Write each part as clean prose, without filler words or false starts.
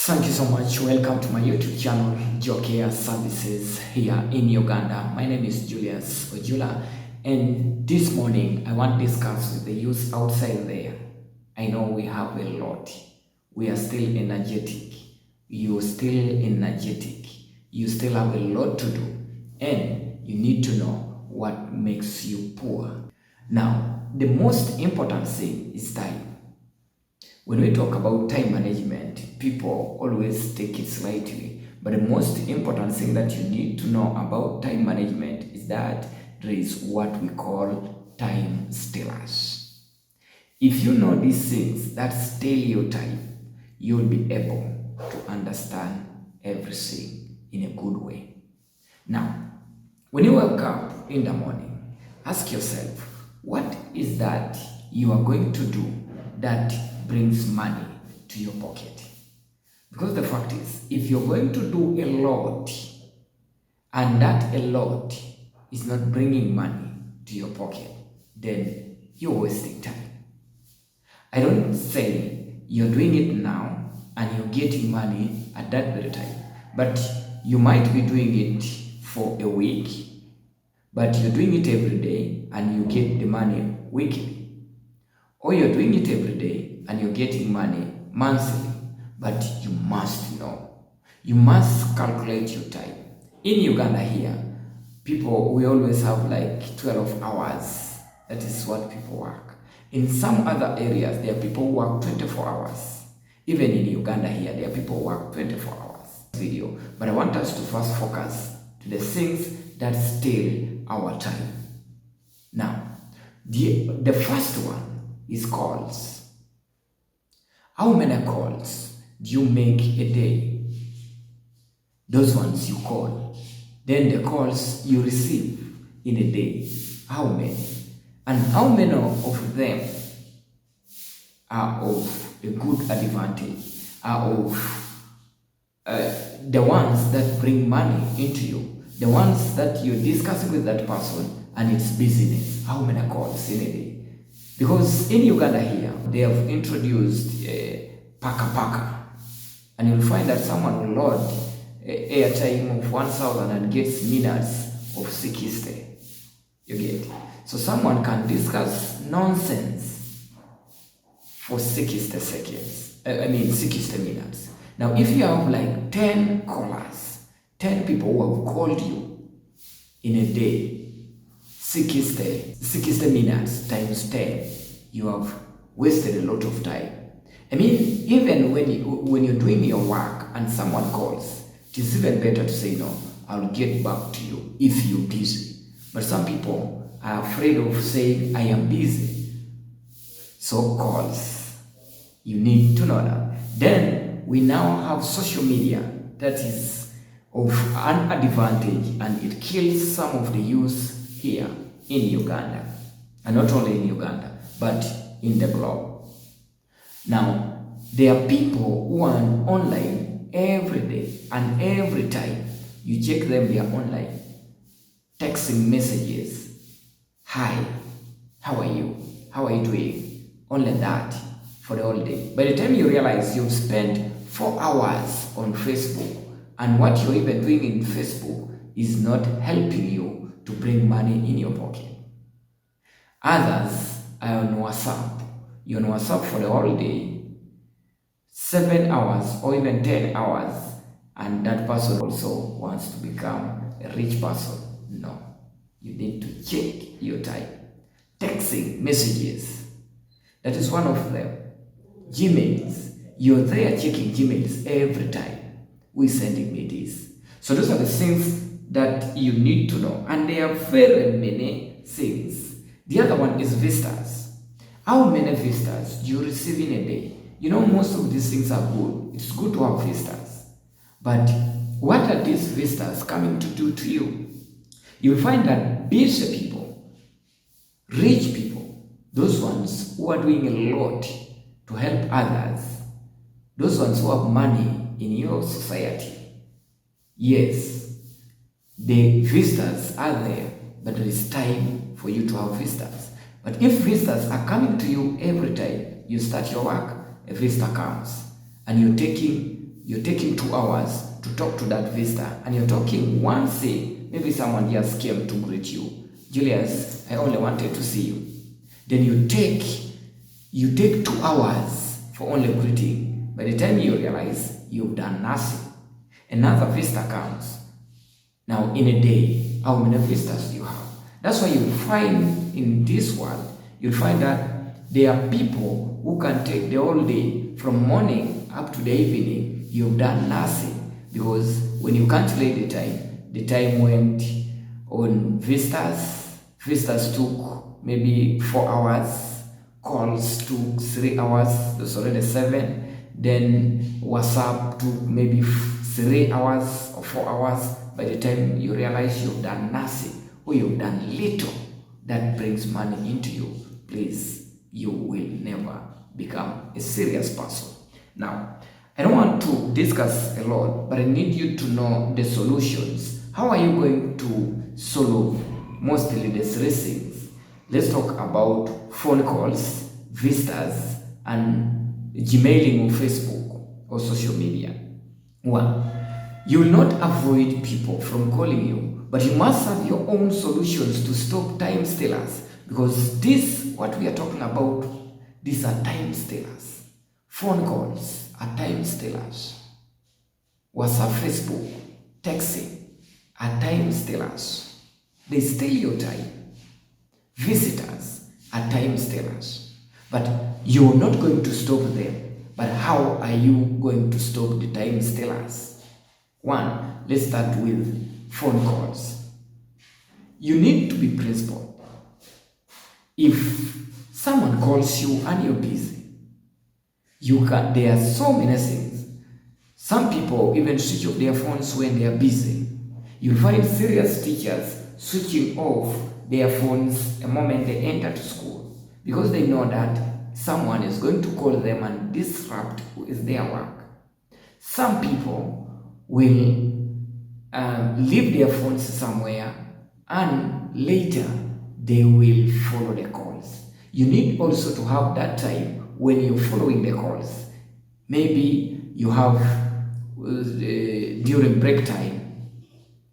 Thank you so much. Welcome to my YouTube channel, JOCARE Services here in Uganda. My name is Julius Ojula, and this morning I want to discuss with the youth outside there. I know we have a lot. We are still energetic. You're still energetic. You still have a lot to do, and you need to know what makes you poor. Now, the most important thing is time. When we talk about time management, people always take it lightly. But the most important thing that you need to know about time management is that there is what we call time stealers. If you know these things that steal your time, you'll be able to understand everything in a good way. Now, when you wake up in the morning, ask yourself, what is that you are going to do that brings money to your pocket? Because the fact is, if you're going to do a lot and that a lot is not bringing money to your pocket, then you're wasting time. I don't say you're doing it now and you're getting money at that very time, but you might be doing it for a week, but you're doing it every day and you get the money weekly. Or you're doing it every day and you're getting money monthly, but you must know. You must calculate your time. In Uganda here, we always have like 12 hours. That is what people work. In some other areas, there are people who work 24 hours. Even in Uganda here, there are people who work 24 hours. Video. But I want us to first focus to the things that steal our time. Now, the first one is calls. How many calls do you make a day? Those ones you call. Then the calls you receive in a day, how many? And how many of them are of a good advantage, are of the ones that bring money into you, the ones that you're discussing with that person and it's business? How many calls in a day? Because in Uganda here, they have introduced paka, and you'll find that someone will load airtime of 1,000 and gets minutes of 60. You get it? So someone can discuss nonsense for 60 seconds. 60 minutes. Now, if you have like 10 callers, 10 people who have called you in a day, 60 minutes times 10, you have wasted a lot of time. I mean, even when you're doing your work and someone calls, it is even better to say, no, I'll get back to you if you're busy. But some people are afraid of saying, I am busy. So calls, you need to know that. Then we now have social media that is of an advantage, and it kills some of the youth here in Uganda, and not only in Uganda, but in the globe. Now, there are people who are online every day, and every time you check them, they are online, texting messages. Hi, how are you? How are you doing? Only that for the whole day. By the time you realize you've spent 4 hours on Facebook, and what you're even doing in Facebook is not helping you to bring money in your pocket. Others are on WhatsApp. You're on WhatsApp for the whole day, 7 hours or even 10 hours, and that person also wants to become a rich person. No, you need to check your time. Texting messages, that is one of them. Gmails, you're there checking Gmails every time. Who is sending me this? So those are the things that you need to know, and there are very many things. The other one is visitors. How many visitors do you receive in a day? You know, most of these things are good. It's good to have visitors. But what are these visitors coming to do to you? You'll find that busy people, rich people, those ones who are doing a lot to help others, those ones who have money in your society, yes, the visitors are there, but there is time for you to have visitors. But if visitors are coming to you every time you start your work, a visitor comes and you're taking 2 hours to talk to that visitor, and you're talking one say, maybe someone just came to greet you. Julius, I only wanted to see you. Then you take 2 hours for only greeting. By the time you realize you've done nothing, another visitor comes. Now in a day, how many visitors do you have? That's why you find in this world, you'll find that there are people who can take the whole day from morning up to the evening. You've done nothing, because when you calculate the time went on visitors. Visitors took maybe 4 hours, calls took 3 hours, that's already 7. Then WhatsApp took maybe 3 hours or 4 hours. By the time you realize you've done nothing, or you've done little that brings money into you, please, you will never become a serious person. Now, I don't want to discuss a lot, but I need you to know the solutions. How are you going to solve mostly the 3 things? Let's talk about phone calls, visitors, and Gmailing on Facebook or social media. 1. You will not avoid people from calling you, but you must have your own solutions to stop time stealers, because this, what we are talking about, these are time stealers. Phone calls are time stealers. WhatsApp, Facebook, texting are time stealers. They steal your time. Visitors are time stealers. But you're not going to stop them. But how are you going to stop the time stealers? 1, let's start with phone calls. You need to be principled. If someone calls you and you're busy, there are so many things. Some people even switch off their phones when they are busy. You'll find serious teachers switching off their phones the moment they enter to school, because they know that someone is going to call them and disrupt their work. Some people will leave their phones somewhere, and later they will follow the calls. You need also to have that time when you're following the calls. Maybe you have during break time,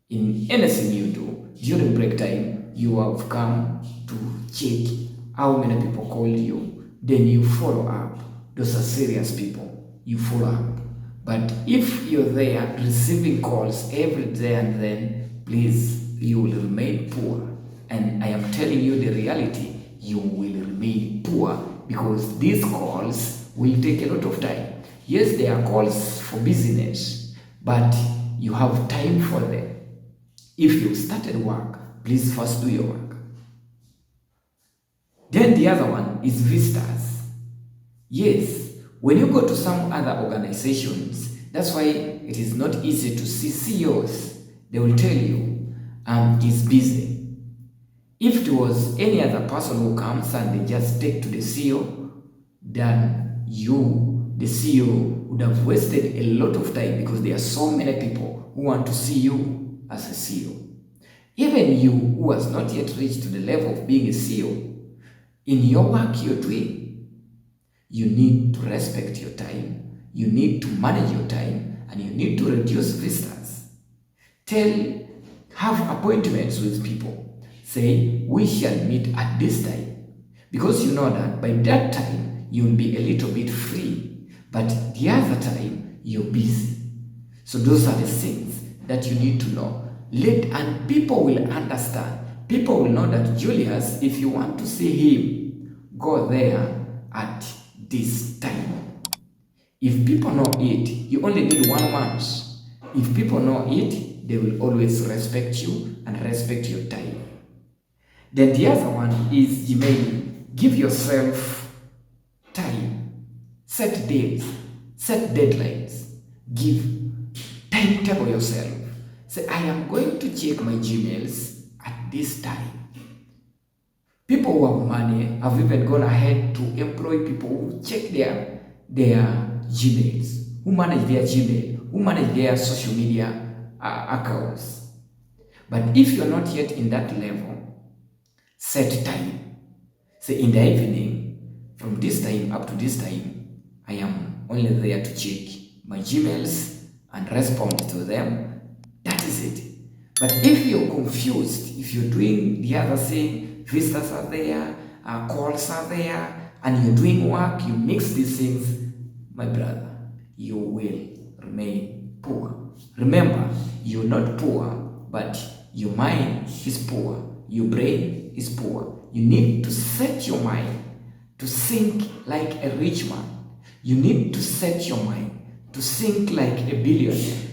in anything you do, during break time, you have come to check how many people called you, then you follow up. Those are serious people, you follow up. But if you're there receiving calls every day and then, please, you will remain poor. And I am telling you the reality, you will remain poor, because these calls will take a lot of time. Yes, they are calls for business, but you have time for them. If you started work, please first do your work. Then the other one is visitors. Yes, when you go to some other organizations, that's why it is not easy to see CEOs. They will tell you, he's busy. If there was any other person who comes and they just take to the CEO, then you, the CEO, would have wasted a lot of time, because there are so many people who want to see you as a CEO. Even you, who has not yet reached to the level of being a CEO, in your work you're doing, you need to respect your time, you need to manage your time, and you need to reduce visitors. Have appointments with people. Say, we shall meet at this time, because you know that by that time you'll be a little bit free, but the other time you're busy. So those are the things that you need to know. And people will understand. People will know that, Julius, if you want to see him, go there at this time. If people know it, you only need 1 month. If people know it, they will always respect you and respect your time. Then the other one is Gmail. Give yourself time. Set dates. Set deadlines. Timetable yourself. Say, I am going to check my Gmails at this time. People who have money have even gone ahead to employ people who check their Gmails, who manage their Gmail, who manage their social media accounts. But if you're not yet in that level, set time. Say, in the evening, from this time up to this time, I am only there to check my Gmails and respond to them. That is it. But if you're confused, if you're doing the other thing, visitors are there, calls are there, and you're doing work, you mix these things, my brother, you will remain poor. Remember, you're not poor, but your mind is poor. Your brain is poor. You need to set your mind to think like a rich man. You need to set your mind to think like a billionaire.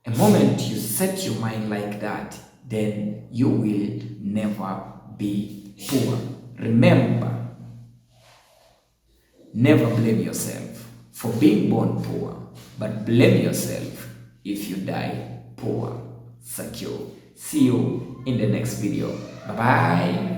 A moment you set your mind like that, then you will never be poor. Remember, never blame yourself for being born poor, but blame yourself if you die poor. Secure. See you in the next video. Bye-bye.